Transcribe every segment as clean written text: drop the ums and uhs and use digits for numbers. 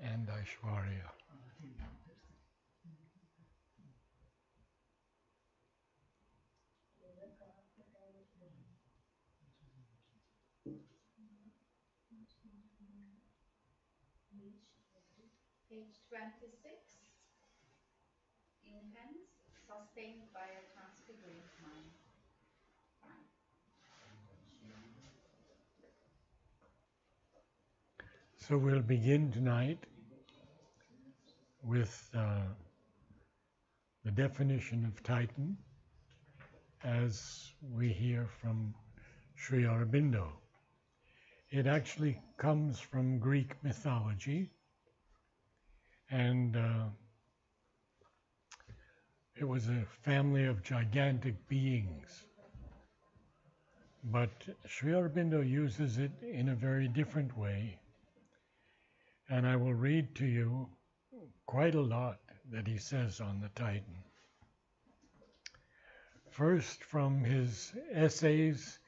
And Aishwarya. Page 26. In hands, sustained by a transfiguring mind. So we'll begin tonight with the definition of Titan as we hear from Sri Aurobindo. It actually comes from Greek mythology, and it was a family of gigantic beings. But Sri Aurobindo uses it in a very different way, and I will read to you quite a lot that he says on the Titan. First, from his essays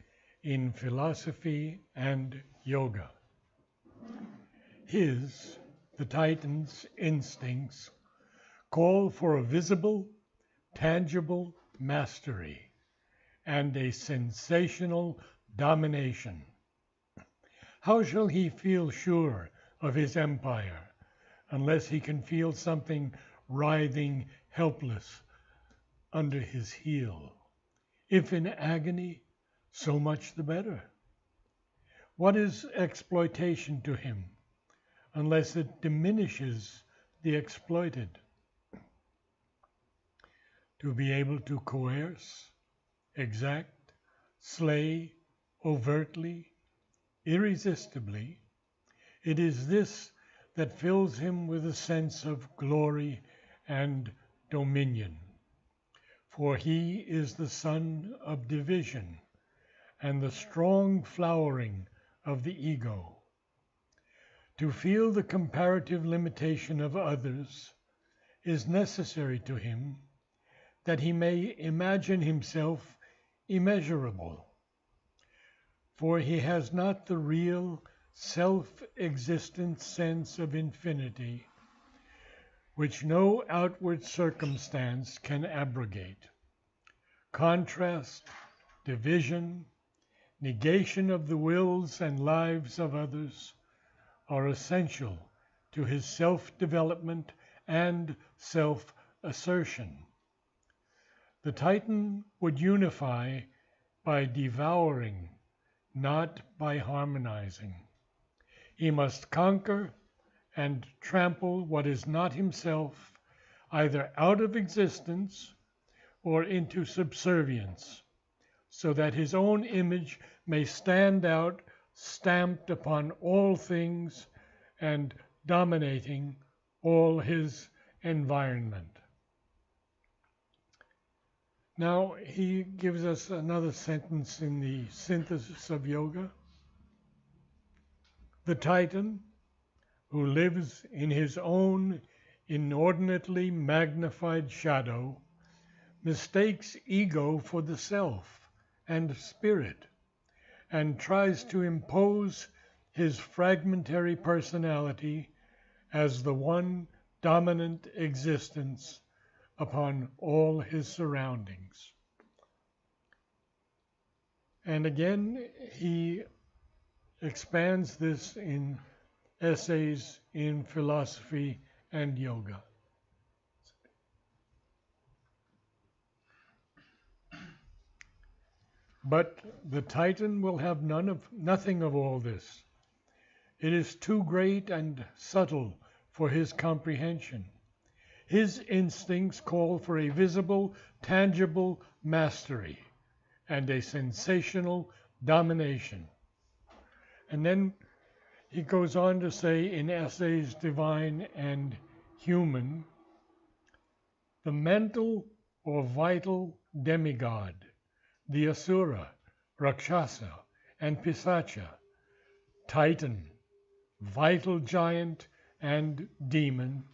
in philosophy and yoga. The Titan's instincts call for a visible, tangible mastery and a sensational domination. How shall he feel sure of his empire unless he can feel something writhing helpless under his heel? If in agony, so much the better. What is exploitation to him unless it diminishes the exploited? To be able to coerce, exact, slay overtly, irresistibly, it is this that fills him with a sense of glory and dominion. For he is the son of division and the strong flowering of the ego. To feel the comparative limitation of others is necessary to him that he may imagine himself immeasurable, for he has not the real self-existent sense of infinity, which no outward circumstance can abrogate. Contrast, division, negation of the wills and lives of others are essential to his self-development and self-assertion. The Titan would unify by devouring, not by harmonizing. He must conquer and trample what is not himself, either out of existence or into subservience, so that his own image may stand out, stamped upon all things and dominating all his environment. Now he gives us another sentence in the synthesis of yoga. The Titan, who lives in his own inordinately magnified shadow, mistakes ego for the self and spirit, and tries to impose his fragmentary personality as the one dominant existence upon all his surroundings. And again, he expands this in essays in philosophy and yoga. But the Titan will have nothing of all this. It is too great and subtle for his comprehension. His instincts call for a visible, tangible mastery and a sensational domination. And then he goes on to say in Essays Divine and Human, the mental or vital demigod, the Asura, Rakshasa, and Pisacha, Titan, vital giant, and demon,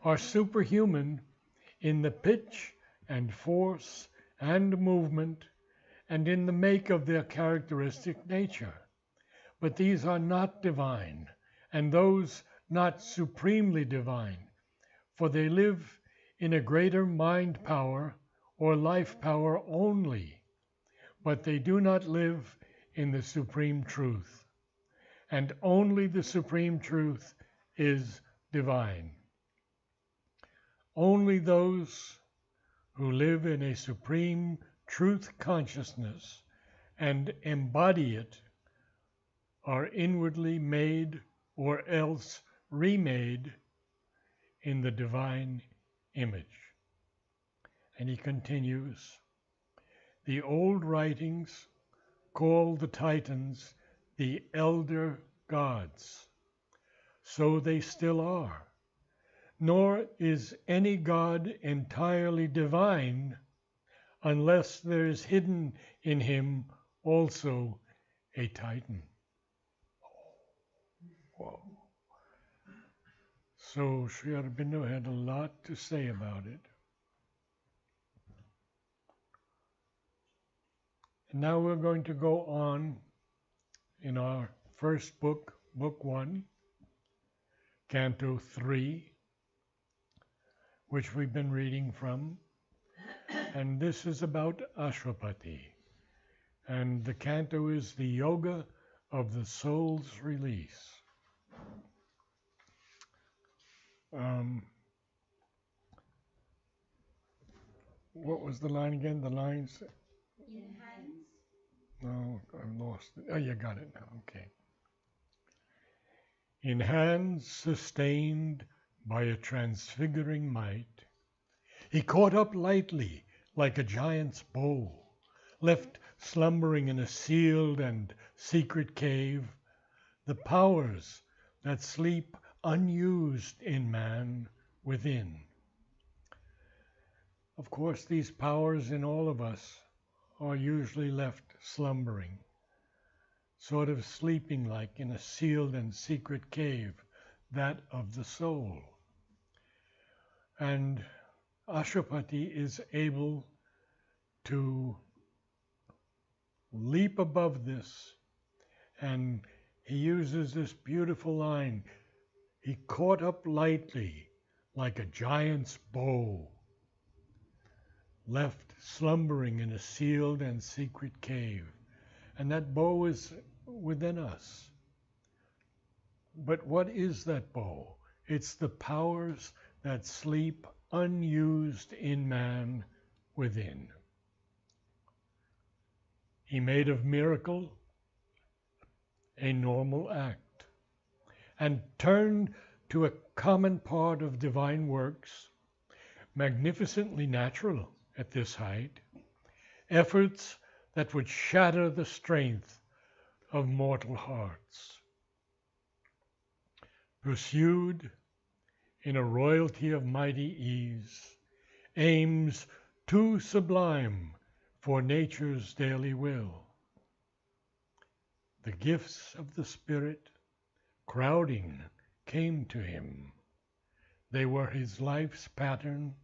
are superhuman in the pitch and force and movement and in the make of their characteristic nature. But these are not divine, and those not supremely divine, for they live in a greater mind power or life power only, but they do not live in the supreme truth. And only the supreme truth is divine. Only those who live in a supreme truth consciousness and embody it are inwardly made or else remade in the divine image. And he continues, the old writings call the Titans the elder gods. So they still are. Nor is any god entirely divine unless there is hidden in him also a Titan. Whoa. So Sri Aurobindo had a lot to say about it. And now we're going to go on in our first book, Book 1, Canto 3, which we've been reading from. And this is about Ashwapati. And the canto is the Yoga of the Soul's Release. What was the line again? The lines? In hands. No, I've lost it. Oh, you got it now. Okay. In hands sustained by a transfiguring might, he caught up lightly like a giant's bow, left slumbering in a sealed and secret cave, the powers that sleep unused in man within. Of course, these powers in all of us are usually left slumbering, sort of sleeping like in a sealed and secret cave, that of the soul. And Ashwapati is able to leap above this, and he uses this beautiful line, he caught up lightly like a giant's bow, left slumbering in a sealed and secret cave. And that bow is within us. But what is that bow? It's the powers that sleep unused in man within. He made of miracle a normal act, and turned to a common part of divine works, magnificently natural at this height, efforts that would shatter the strength of mortal hearts. Pursued in a royalty of mighty ease, aims too sublime for nature's daily will. The gifts of the Spirit, crowding, came to him. They were his life's pattern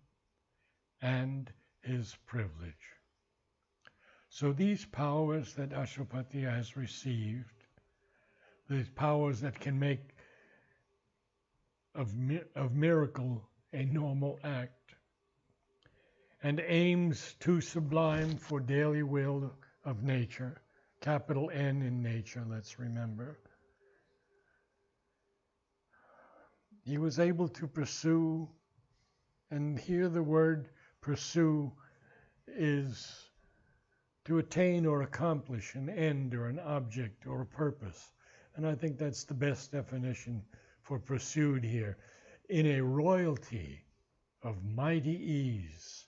and his privilege. So these powers that Ashwapati has received, these powers that can make of miracle a normal act, and aims too sublime for daily will of nature, capital N in nature, let's remember. He was able to pursue, and here the word pursue is to attain or accomplish an end or an object or a purpose. And I think that's the best definition for pursued here. In a royalty of mighty ease,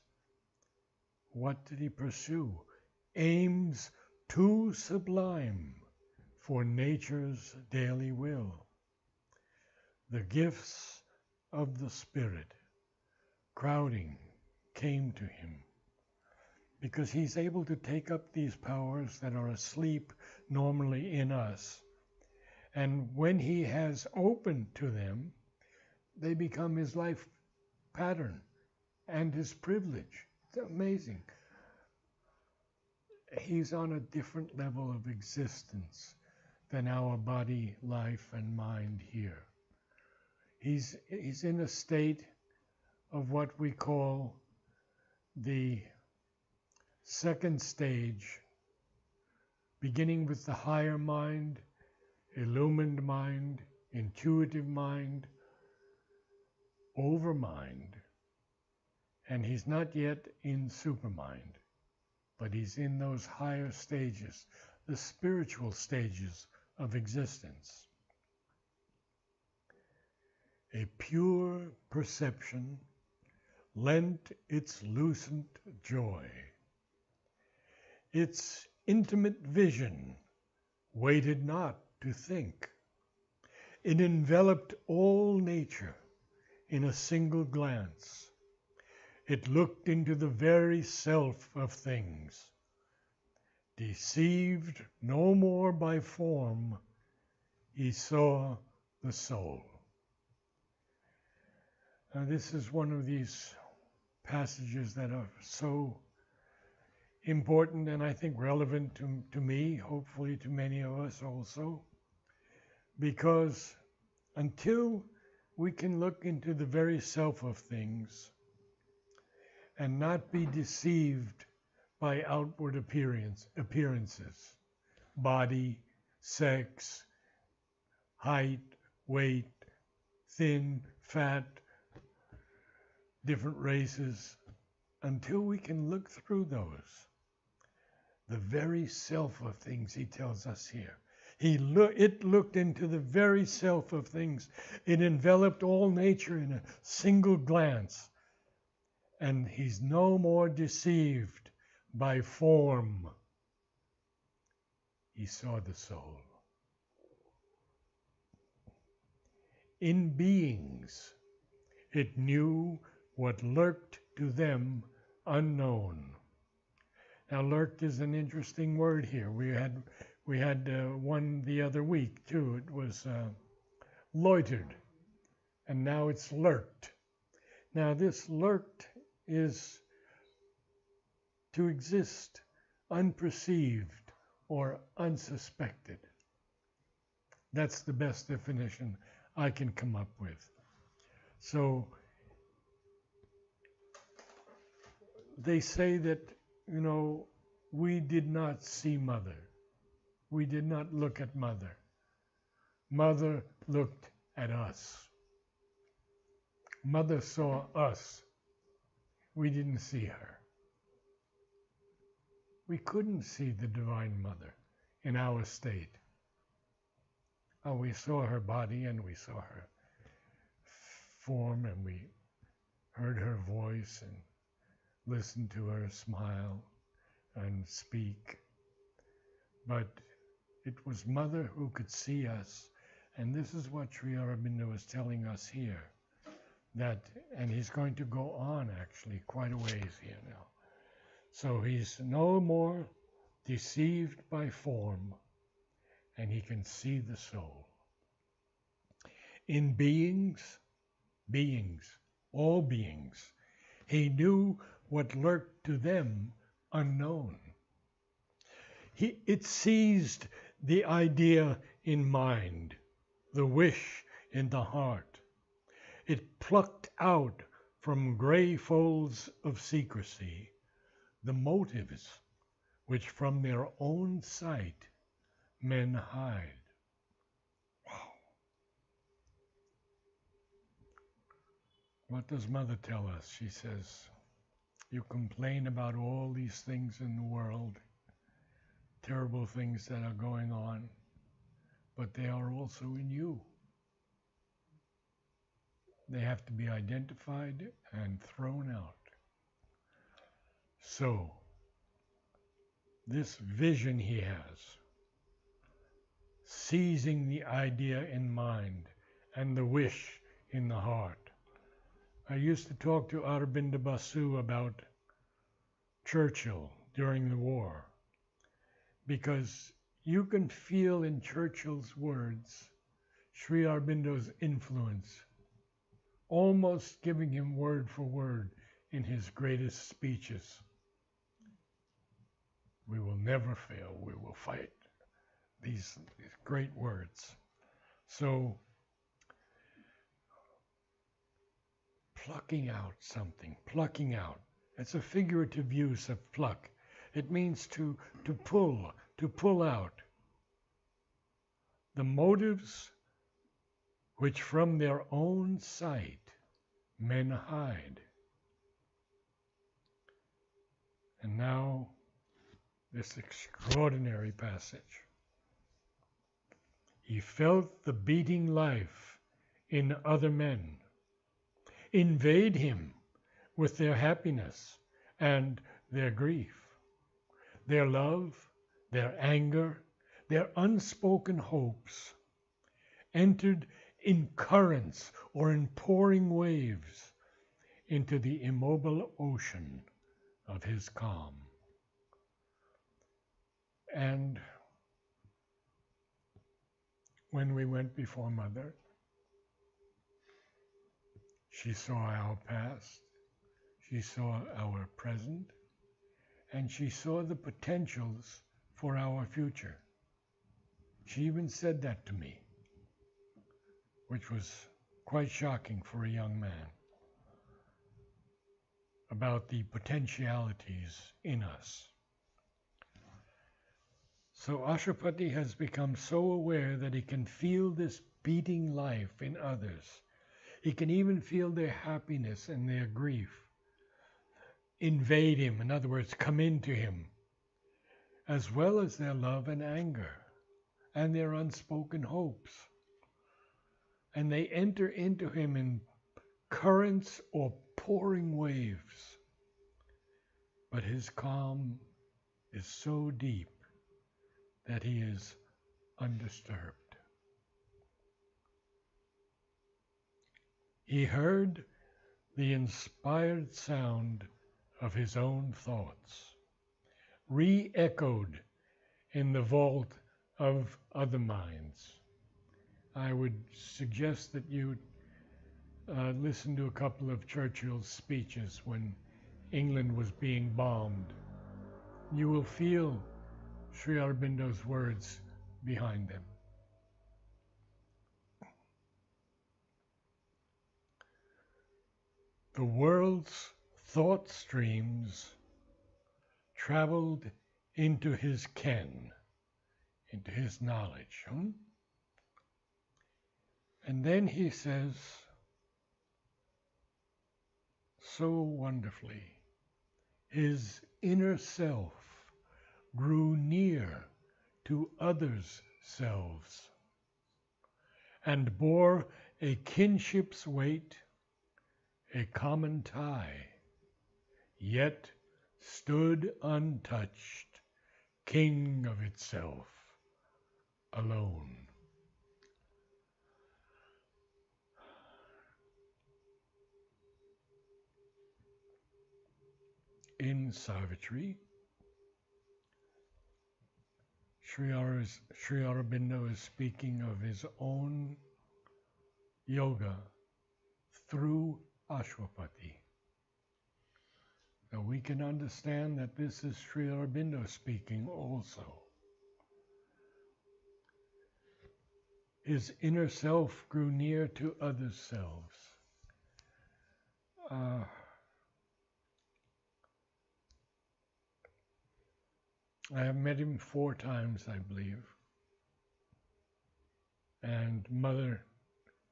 what did he pursue? Aims too sublime for nature's daily will. The gifts of the Spirit crowding came to him because he's able to take up these powers that are asleep normally in us. And when he has opened to them, they become his life pattern and his privilege. It's amazing. He's on a different level of existence than our body, life, and mind here. He's in a state of what we call the second stage, beginning with the higher mind, illumined mind, intuitive mind, overmind, and he's not yet in supermind, but he's in those higher stages, the spiritual stages of existence. A pure perception lent its lucent joy. Its intimate vision waited not to think. It enveloped all nature in a single glance. It looked into the very self of things. Deceived no more by form, he saw the soul. Now, this is one of these passages that are so important and I think relevant to me, hopefully to many of us also, because until we can look into the very self of things and not be deceived by outward appearances, body, sex, height, weight, thin, fat, different races, until we can look through those, the very self of things, he tells us here. It looked into the very self of things. It enveloped all nature in a single glance. And he's no more deceived by form. He saw the soul. In beings, it knew what lurked to them unknown. Now, lurked is an interesting word here. We had one the other week too. It was loitered, and now it's lurked. Now, this lurked is to exist unperceived or unsuspected. That's the best definition I can come up with. So they say that, we did not see Mother. We did not look at Mother. Mother looked at us. Mother saw us. We didn't see her. We couldn't see the Divine Mother in our state. Oh, we saw her body and we saw her form and we heard her voice and listened to her smile and speak. But it was Mother who could see us. And this is what Sri Aurobindo is telling us here. And he's going to go on actually quite a ways here now. So he's no more deceived by form, and he can see the soul. In beings, all beings, he knew what lurked to them unknown. It seized the idea in mind, the wish in the heart. It plucked out from gray folds of secrecy the motives which from their own sight men hide. Wow. What does Mother tell us? She says, you complain about all these things in the world, terrible things that are going on, but they are also in you. They have to be identified and thrown out. So, this vision he has, seizing the idea in mind and the wish in the heart. I used to talk to Aurobindo Basu about Churchill during the war, because you can feel in Churchill's words Sri Aurobindo's influence, almost giving him word for word in his greatest speeches. We will never fail, we will fight. These great words. So, plucking out something, plucking out. It's a figurative use of pluck. It means to pull out. The motives which from their own sight men hide. And now, this extraordinary passage. He felt the beating life in other men, invade him with their happiness and their grief, their love, their anger, their unspoken hopes, entered in currents or in pouring waves into the immobile ocean of his calm. And when we went before Mother, she saw our past, she saw our present, and she saw the potentials for our future. She even said that to me, which was quite shocking for a young man, about the potentialities in us. So Ashwapati has become so aware that he can feel this beating life in others. He can even feel their happiness and their grief invade him, in other words, come into him, as well as their love and anger and their unspoken hopes. And they enter into him in currents or pouring waves. But his calm is so deep that he is undisturbed. He heard the inspired sound of his own thoughts, re-echoed in the vault of other minds. I would suggest that you listen to a couple of Churchill's speeches when England was being bombed. You will feel Sri Aurobindo's words behind them. The world's thought streams traveled into his ken, into his knowledge. And then he says, so wonderfully, his inner self grew near to others' selves and bore a kinship's weight, a common tie, yet stood untouched, king of itself, alone. In Savitri, Sri Aurobindo is speaking of his own yoga through Ashwapati. So we can understand that this is Sri Aurobindo speaking also. His inner self grew near to other selves. I have met him 4 times, I believe. And Mother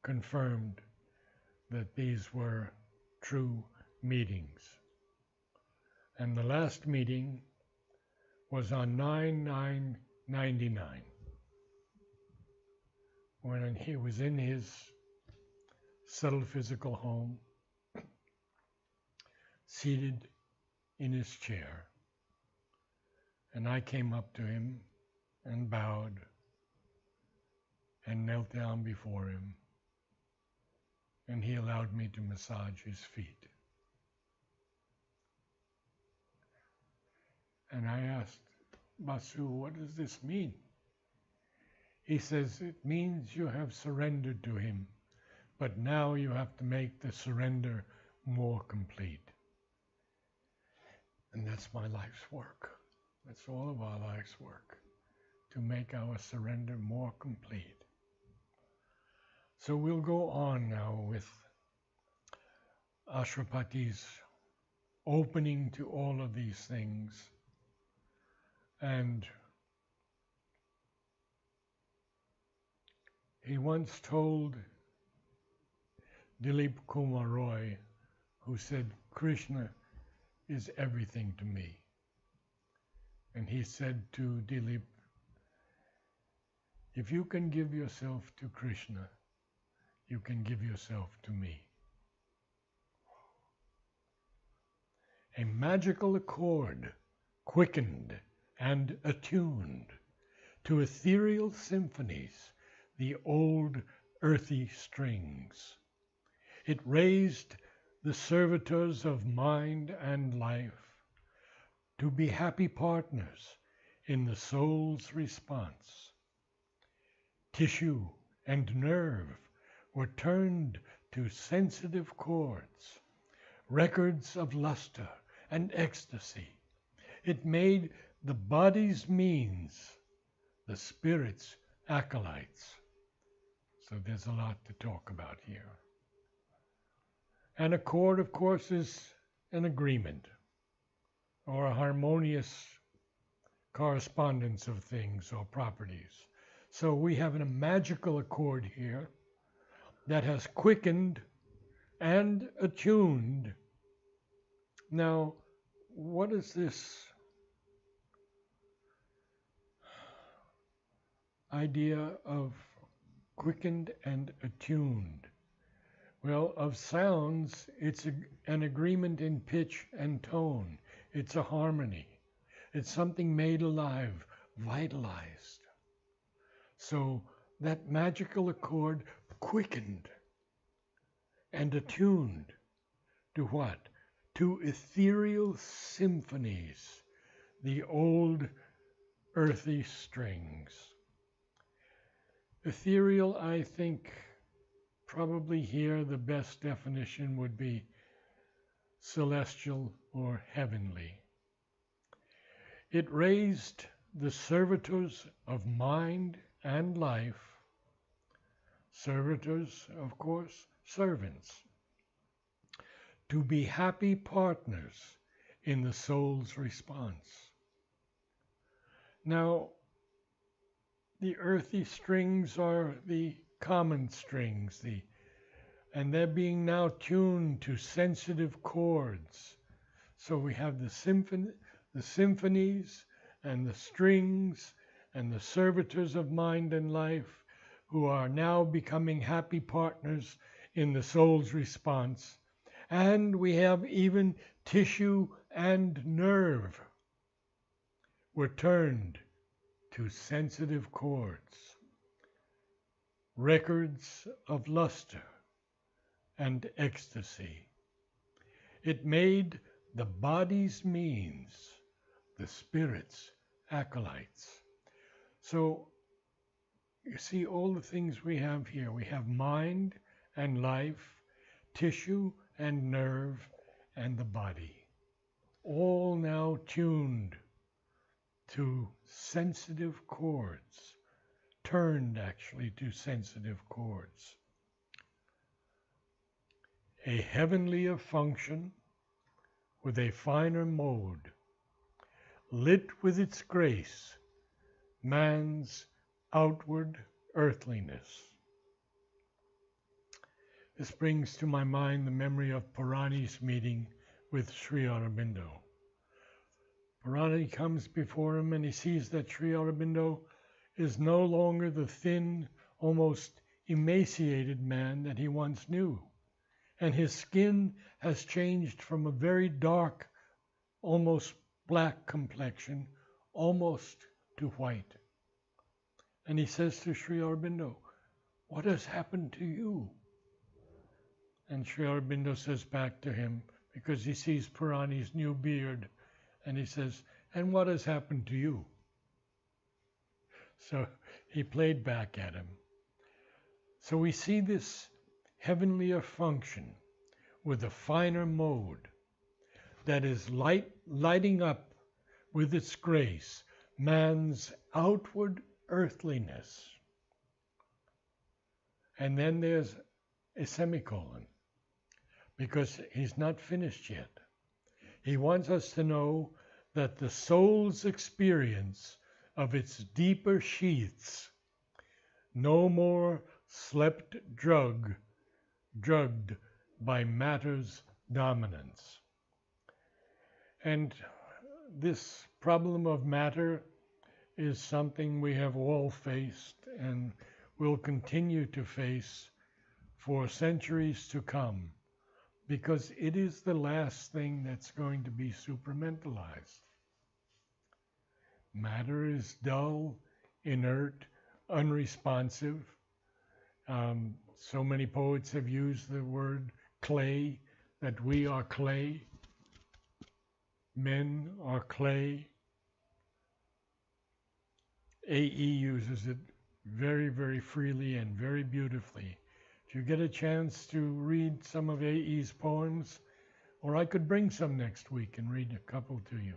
confirmed that these were true meetings. And the last meeting was on 9/9/99 when he was in his settled physical home, seated in his chair, and I came up to him and bowed and knelt down before him, and he allowed me to massage his feet. And I asked, Basu, what does this mean? He says, it means you have surrendered to him, but now you have to make the surrender more complete. And that's my life's work. That's all of our life's work, to make our surrender more complete. So we'll go on now with Ashwapati's opening to all of these things. And he once told Dilip Kumar Roy, who said, Krishna is everything to me. And he said to Dilip, if you can give yourself to Krishna, you can give yourself to me. A magical accord, quickened and attuned to ethereal symphonies, the old earthy strings. It raised the servitors of mind and life to be happy partners in the soul's response. Tissue and nerve were turned to sensitive chords, records of luster and ecstasy. It made the body's means, the spirit's acolytes. So there's a lot to talk about here. An accord, of course, is an agreement or a harmonious correspondence of things or properties. So we have a magical accord here that has quickened and attuned. Now, what is this idea of quickened and attuned? Well, of sounds, it's an agreement in pitch and tone. It's a harmony. It's something made alive, vitalized. So that magical accord quickened and attuned to what? To ethereal symphonies, the old earthy strings. Ethereal, I think, probably here the best definition would be celestial or heavenly. It raised the servitors of mind and life, servitors, of course, servants, to be happy partners in the soul's response. Now, the earthy strings are the common strings, and they're being now tuned to sensitive chords. So we have the symphonies and the strings and the servitors of mind and life who are now becoming happy partners in the soul's response. And we have even tissue and nerve were turned to sensitive chords, records of luster and ecstasy. It made the body's means, the spirit's acolytes. So you see all the things we have here. We have mind and life, tissue and nerve, and the body, all now tuned to sensitive chords, turned actually to sensitive chords. A heavenlier function with a finer mode, lit with its grace, man's outward earthliness. This brings to my mind the memory of Purani's meeting with Sri Aurobindo. Purana comes before him and he sees that Sri Aurobindo is no longer the thin, almost emaciated man that he once knew. And his skin has changed from a very dark, almost black complexion, almost to white. And he says to Sri Aurobindo, "What has happened to you?" And Sri Aurobindo says back to him, because he sees Purani's new beard, and he says, "And what has happened to you?" So he played back at him. So we see this heavenlier function with a finer mode that is lighting up with its grace man's outward earthliness. And then there's a semicolon, because he's not finished yet. He wants us to know that the soul's experience of its deeper sheaths no more slept drugged by matter's dominance. And this problem of matter is something we have all faced and will continue to face for centuries to come, because it is the last thing that's going to be supramentalized. Matter is dull, inert, unresponsive. So many poets have used the word clay, that we are clay. Men are clay. A.E. uses it very, very freely and very beautifully. If you get a chance to read some of A.E.'s poems, or I could bring some next week and read a couple to you.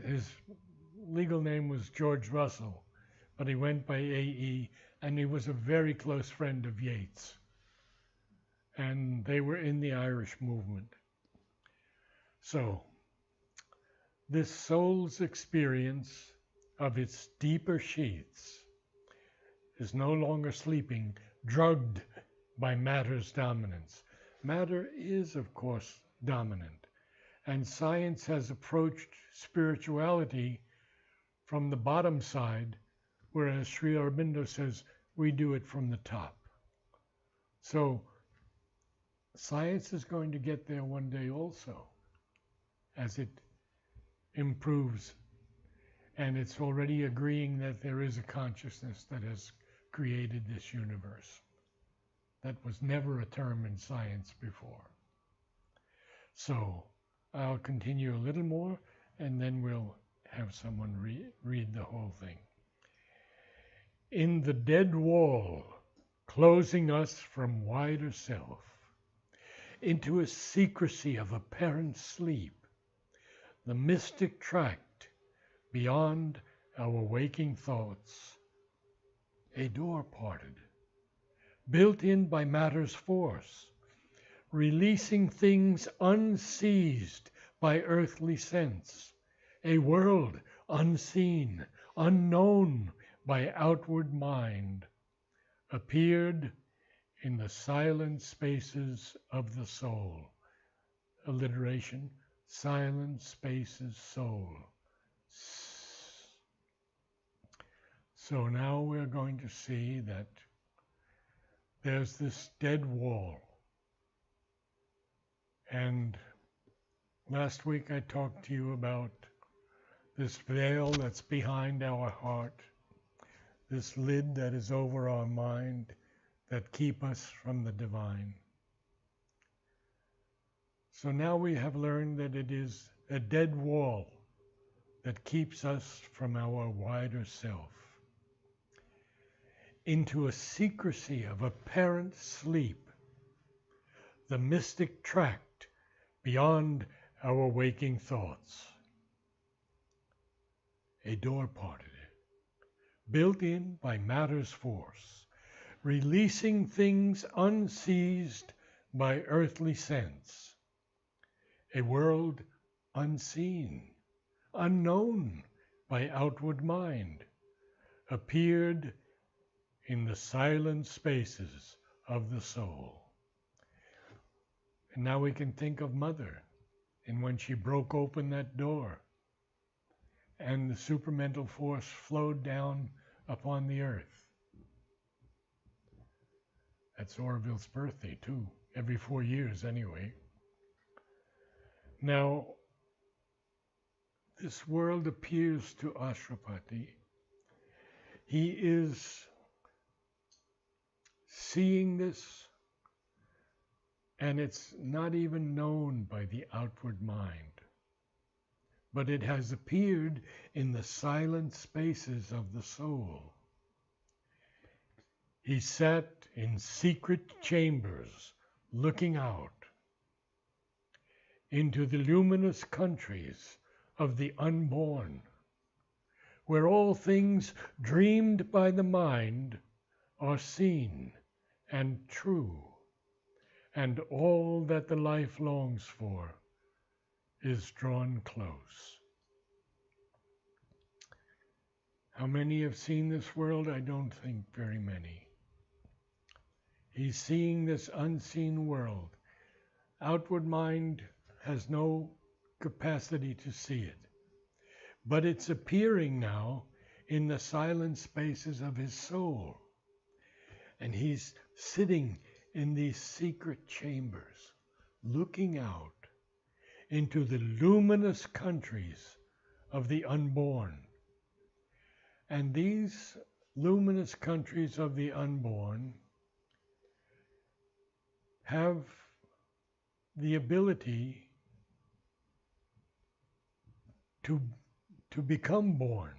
His legal name was George Russell, but he went by A.E., and he was a very close friend of Yeats. And they were in the Irish movement. So, this soul's experience of its deeper sheaths is no longer sleeping, drugged by matter's dominance. Matter is, of course, dominant, and science has approached spirituality from the bottom side, whereas Sri Aurobindo says we do it from the top. So science is going to get there one day also, as it improves, and it's already agreeing that there is a consciousness that has created this universe. That was never a term in science before. So I'll continue a little more, and then we'll have someone read the whole thing. In the dead wall, closing us from wider self, into a secrecy of apparent sleep, the mystic tract beyond our waking thoughts, a door parted, built in by matter's force, releasing things unseized by earthly sense, a world unseen, unknown by outward mind, appeared in the silent spaces of the soul. Alliteration, silent spaces, soul. So now we're going to see that there's this dead wall. And last week I talked to you about this veil that's behind our heart, this lid that is over our mind that keep us from the divine. So now we have learned that it is a dead wall that keeps us from our wider self, into a secrecy of apparent sleep, the mystic tract beyond our waking thoughts. A door parted, built in by matter's force, releasing things unseized by earthly sense, a world unseen, unknown by outward mind, appeared in the silent spaces of the soul. And now we can think of Mother, and when she broke open that door, and the supramental force flowed down upon the earth. That's Auroville's birthday, too, every 4 years anyway. Now, this world appears to Ashwapati. He is seeing this, and it's not even known by the outward mind, but it has appeared in the silent spaces of the soul. He sat in secret chambers, looking out into the luminous countries of the unborn, where all things dreamed by the mind are seen and true, and all that the life longs for is drawn close. How many have seen this world? I don't think very many. He's seeing this unseen world. Outward mind has no capacity to see it, but it's appearing now in the silent spaces of his soul. And he's sitting in these secret chambers, looking out into the luminous countries of the unborn. And these luminous countries of the unborn have the ability to become born.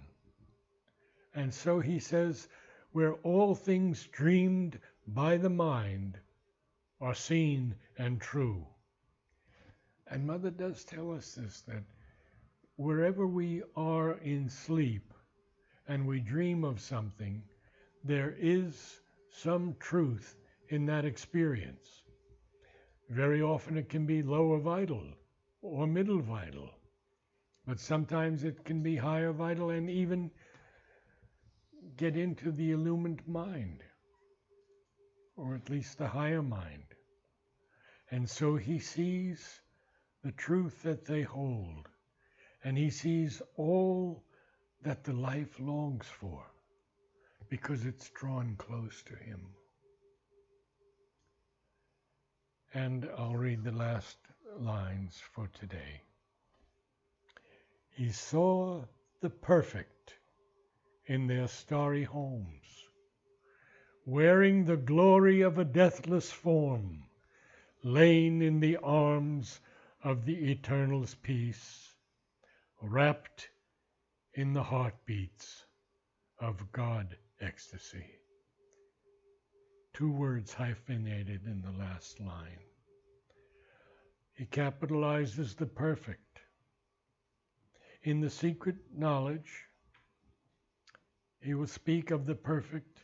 And so he says, where all things dreamed by the mind are seen and true. And Mother does tell us this, that wherever we are in sleep and we dream of something, there is some truth in that experience. Very often it can be lower vital or middle vital, but sometimes it can be higher vital and even get into the illumined mind, or at least the higher mind. And so he sees the truth that they hold, and he sees all that the life longs for, because it's drawn close to him. And I'll read the last lines for today. He saw the perfect in their starry homes, wearing the glory of a deathless form, lain in the arms of the Eternal's peace, wrapped in the heartbeats of God ecstasy. 2 words hyphenated in the last line. He capitalizes the perfect. In the secret knowledge, he will speak of the perfect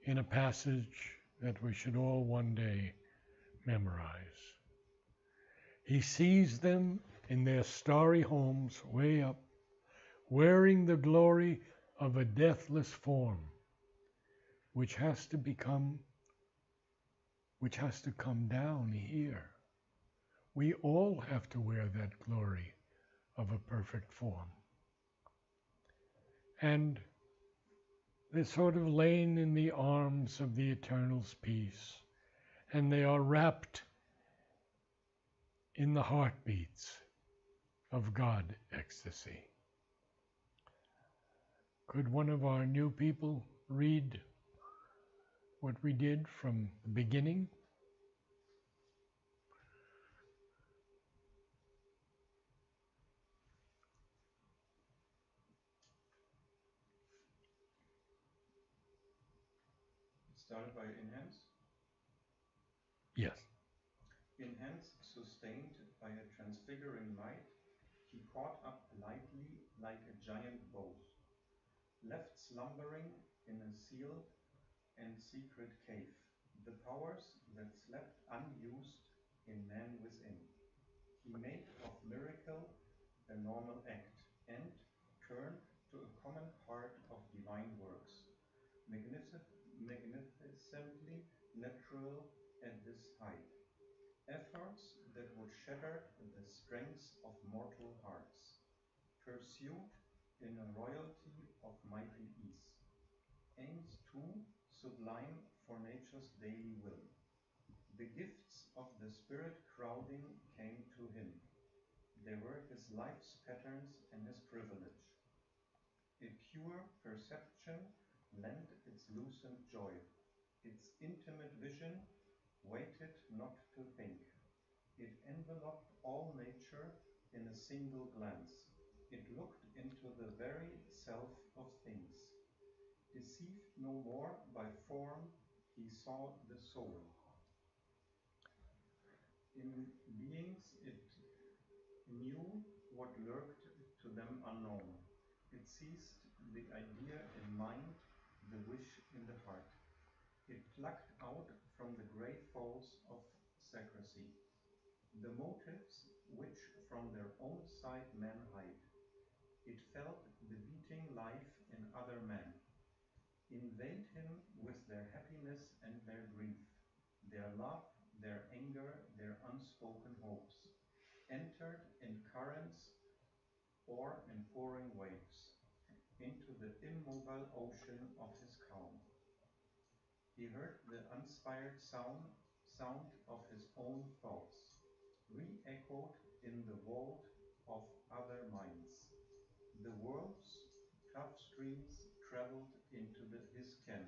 in a passage that we should all one day memorize. He sees them in their starry homes way up, wearing the glory of a deathless form, which has to come down here. We all have to wear that glory of a perfect form. And they're sort of laying in the arms of the Eternal's peace, and they are wrapped in the heartbeats of God ecstasy. Could one of our new people read what we did from the beginning? Started by Enhance. Yes. Enhance, sustained by a transfiguring might, he caught up lightly like a giant bow, left slumbering in a sealed and secret cave, the powers that slept unused in man within. He made of miracle a normal act, and turned to a common part of divine works, magnificently natural at this height, efforts that would shatter the strength of mortal hearts, pursued in a royalty of mighty ease. Aims too sublime for nature's daily will. The gifts of the spirit crowding came to him. They were his life's patterns and his privilege. A pure perception lent its lucent joy. Its intimate vision waited not to think. It enveloped all nature in a single glance. It looked into the very self of things. Deceived no more by form, he saw the soul. In beings it knew what lurked to them unknown. It seized the idea in mind, the wish in the heart. It plucked out from the grey folds of secrecy the motives which from their own side men hide. It felt the beating life in other men, invade him with their happiness and their grief, their love, their anger, their unspoken hopes, entered in currents or in pouring waves, into the immobile ocean of his calm. He heard the uninspired sound of his own thoughts, re-echoed in the vault of other minds. The world's tough streams traveled into his ken.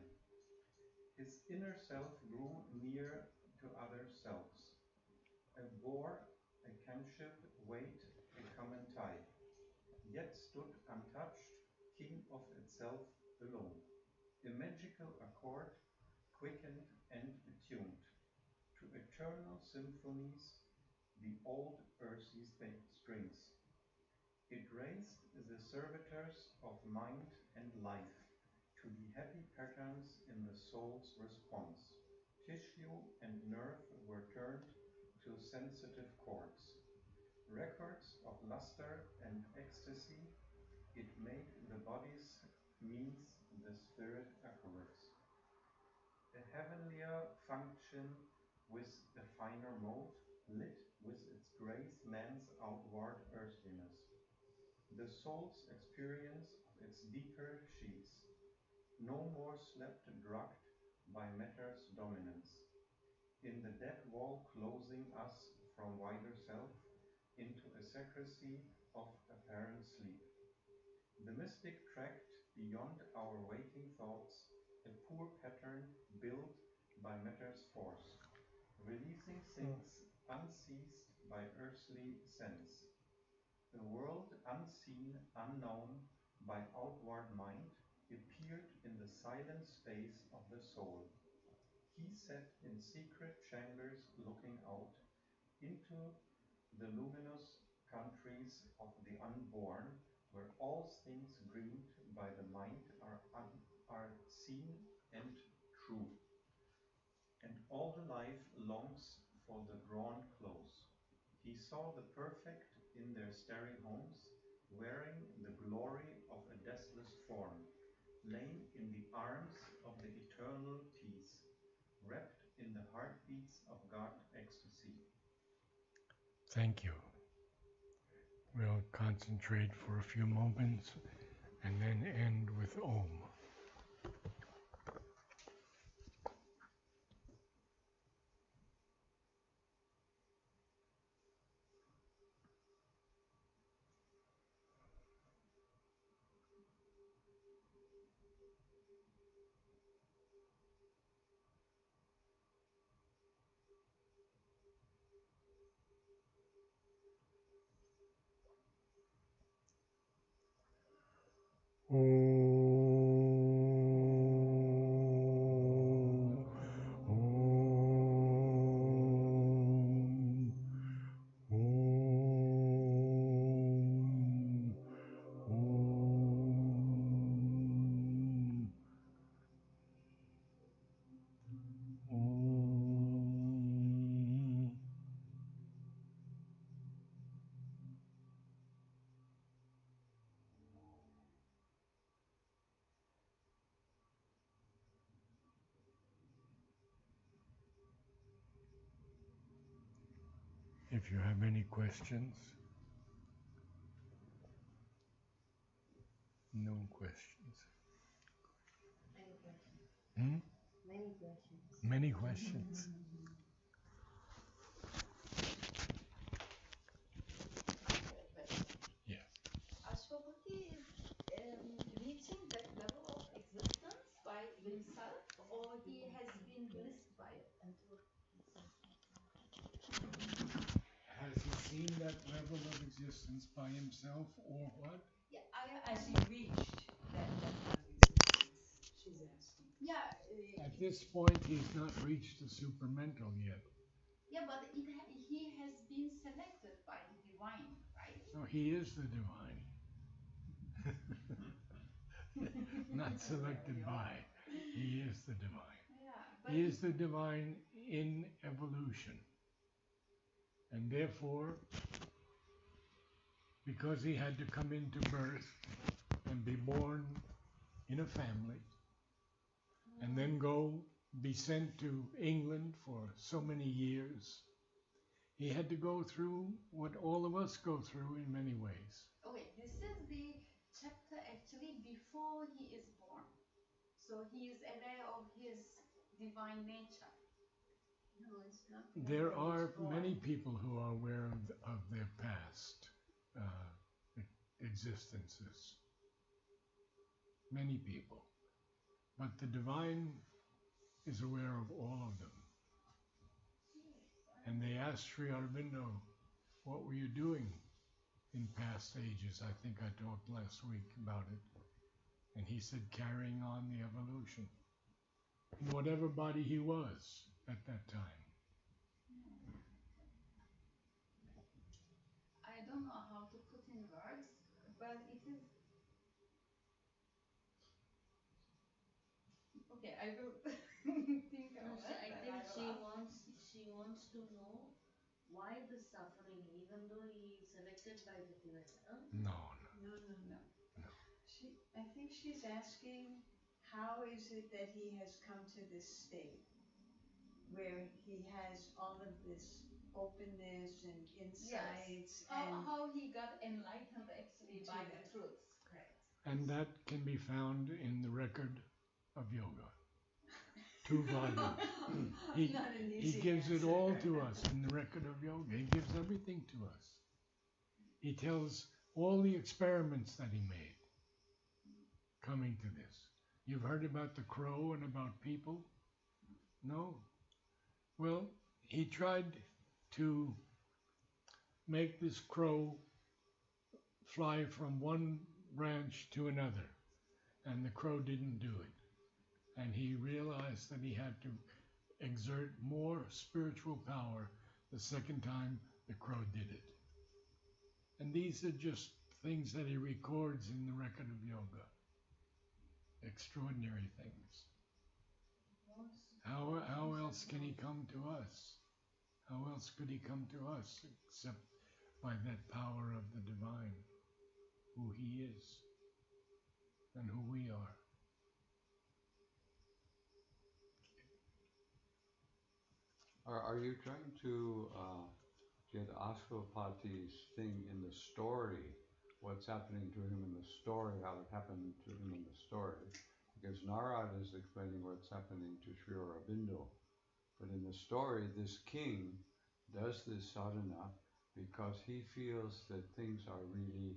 His inner self grew near to other selves, bore a kinship weight, a common tie, yet stood untouched, king of itself alone. A magical accord, quickened and attuned to eternal symphonies, the old earthy strings. It raised the servitors of mind and life to the happy patterns in the soul's response. Tissue and nerve were turned to sensitive chords. Records of luster and ecstasy, it made the body's means the spirit afterwards. A heavenlier function with a finer mode, lit with its grace man's outward earthliness. The soul's experience of its deeper sheets, no more slept drugged by matter's dominance. In the dead wall closing us from wider self into a secrecy of apparent sleep. The mystic tracked beyond our waking thoughts a poor pattern built by matter's force, releasing things unseized by earthly sense. A world unseen, unknown by outward mind, appeared in the silent space of the soul. He sat in secret chambers looking out into the luminous countries of the unborn, where all things dreamed by the mind are seen and true, and all the life longs for the drawn close. He saw the perfect in their starry homes, wearing the glory of a deathless form, lain in the arms of the eternal peace, wrapped in the heartbeats of God ecstasy. Thank you. We'll concentrate for a few moments and then end with Om. If you have any questions, No questions. Many questions. Hmm? Many questions. Many questions. Yes. Ashwapati is reaching that level of existence by himself, or he has been blessed by it? Has he seen that level of existence by himself, or what? Yeah, Has he reached that level of existence? She's asking. Yeah. At this point, he's not reached the supermental yet. Yeah, but he has been selected by the divine, right? No, he is the divine. Not selected by. He is the divine. Yeah, but He is the divine in evolution. And therefore, because he had to come into birth and be born in a family, and then go be sent to England for so many years, he had to go through what all of us go through in many ways. okay, this is the chapter actually before he is born. So he is aware of his divine nature. No, it's not. There are many people who are aware of their past existences. Many people. But the divine is aware of all of them. And they asked Sri Aurobindo, what were you doing in past ages? I think I talked last week about it. And he said, carrying on the evolution. In whatever body he was at that time. I don't know how to put in words, but it is. Okay, I will think No, of it. I and think will she ask. wants to know why the suffering, even though he is selected by the divine. No. No. I think she's asking, how is it that he has come to this state where he has all of this openness and insights and How he got enlightened actually by the that. truths. Right. And that can be found in the record of yoga. 2 volumes. Not an He easy gives it answer. all to us in the record of yoga. He gives everything to us. He tells all the experiments that he made coming to this. You've heard about the crow and about people? No? Well, he tried to make this crow fly from one branch to another, and the crow didn't do it. And he realized that he had to exert more spiritual power the second time the crow did it. And these are just things that he records in the record of yoga. Extraordinary things. How else can he come to us? How else could he come to us except by that power of the divine, who he is and who we are? Are you trying to get Ashwapati's thing in the story, what's happening to him in the story, how it happened to him in the story? Because Narad is explaining what's happening to Sri Aurobindo. But in the story, this king does this sadhana because he feels that things are really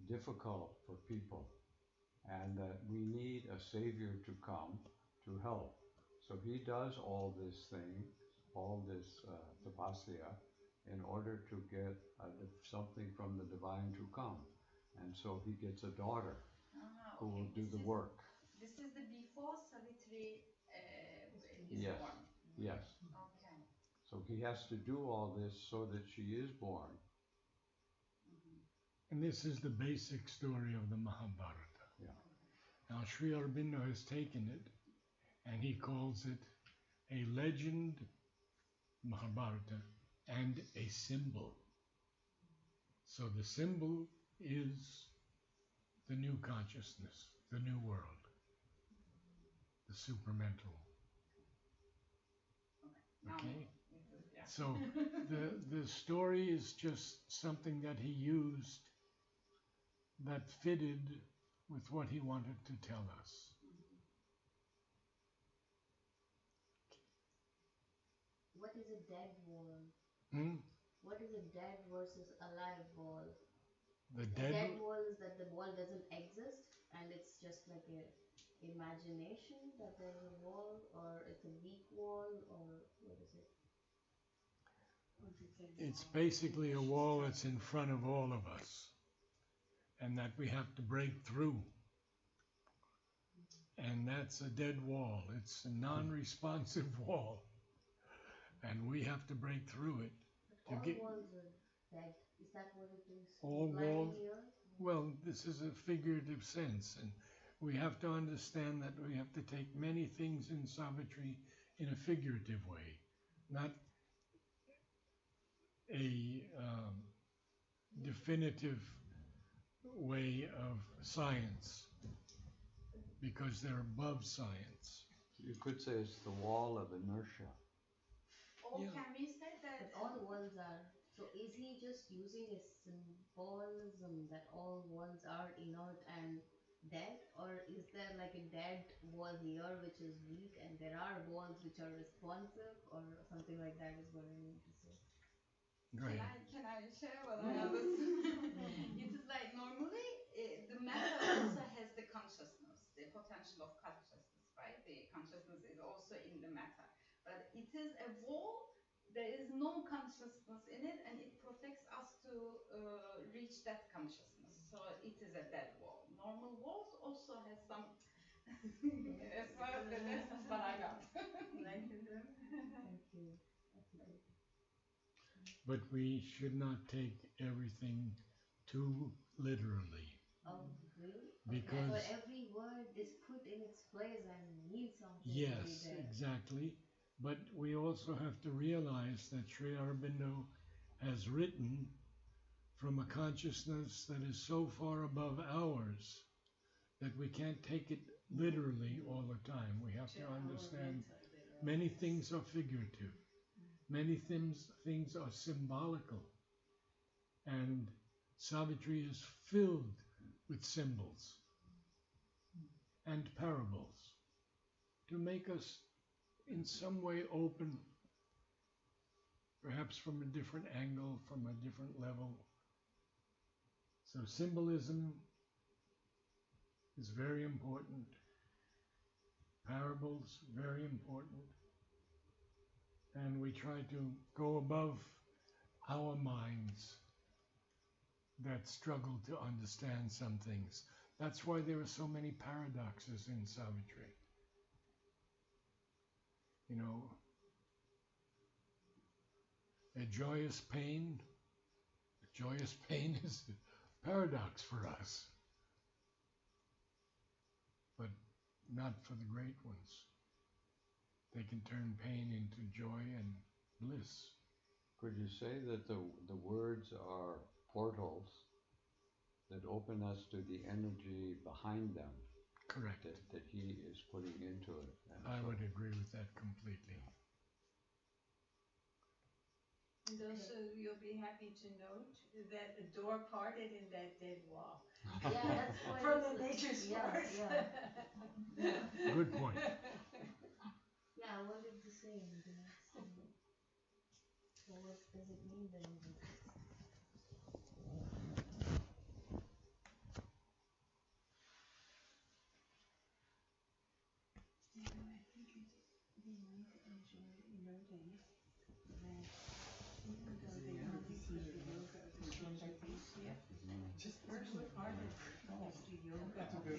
difficult for people and that we need a savior to come to help. So he does all this thing, all this tapasya, in order to get something from the divine to come. And so he gets a daughter who will do the work. This is the before Savitri is Yes. born. Yes. Okay. So he has to do all this so that she is born. And this is the basic story of the Mahabharata. Yeah. Now Sri Aurobindo has taken it and he calls it a legend Mahabharata and a symbol. So the symbol is the new consciousness, the new world, the supermental. Okay? So the story is just something that he used that fitted with what he wanted to tell us. What is a dead wall? Hmm? What is a dead versus alive wall? The A dead, dead wall is that the wall doesn't exist and it's just like a imagination that there's a wall, or it's a weak wall, or what is it? it's basically a wall that's in front of all of us and that we have to break through. And that's a dead wall. It's a non-responsive wall. And we have to break through it. But all get- walls are dead. Is that what it is? All implying walls- here? Well, this is a figurative sense, and we have to understand that we have to take many things in Savitri in a figurative way, not a definitive way of science, because they're above science. You could say it's the wall of inertia. Or Yeah. can we say that But all walls are. So is he just using a symbolism that all walls are inert and dead? Or is there like a dead wall here which is weak and there are walls which are responsive, or something like that is what I mean to say? Go ahead. Can I share what I understand? It is like normally the matter also has the consciousness, the potential of consciousness, right? The consciousness is also in the matter. But it is a wall, there is no consciousness in it, and it protects us to reach that consciousness. So it is a dead wall. Normal walls also has some. So that's what I got. Thank you. That's a good. But we should not take everything too literally. Oh, really? Because- But every word is put in its place and means something. Yes, really there. exactly. But we also have to realize that Sri Aurobindo has written from a consciousness that is so far above ours that we can't take it literally all the time. We have to understand many things are figurative. Many things are symbolical. And Savitri is filled with symbols and parables to make us in some way open, perhaps from a different angle, from a different level. So symbolism is very important. Parables, very important. And we try to go above our minds that struggle to understand some things. That's why there are so many paradoxes in Savitri. You know, a joyous pain is a paradox for us, but not for the great ones. They can turn pain into joy and bliss. Could you say that the words are portals that open us to the energy behind them Correct. that he is putting into it? And I so- would agree with that completely. And also, you'll be happy to note that a door parted in that dead wall. Yeah, that's why. From it's the like- nature's yeah, force. yeah. Good point. Yeah, I wondered the same. So what does it mean then in the text? You know, I think we might enjoy noting that even though they only put the yoga of the Swampavishya, the first part of it is the yoga of the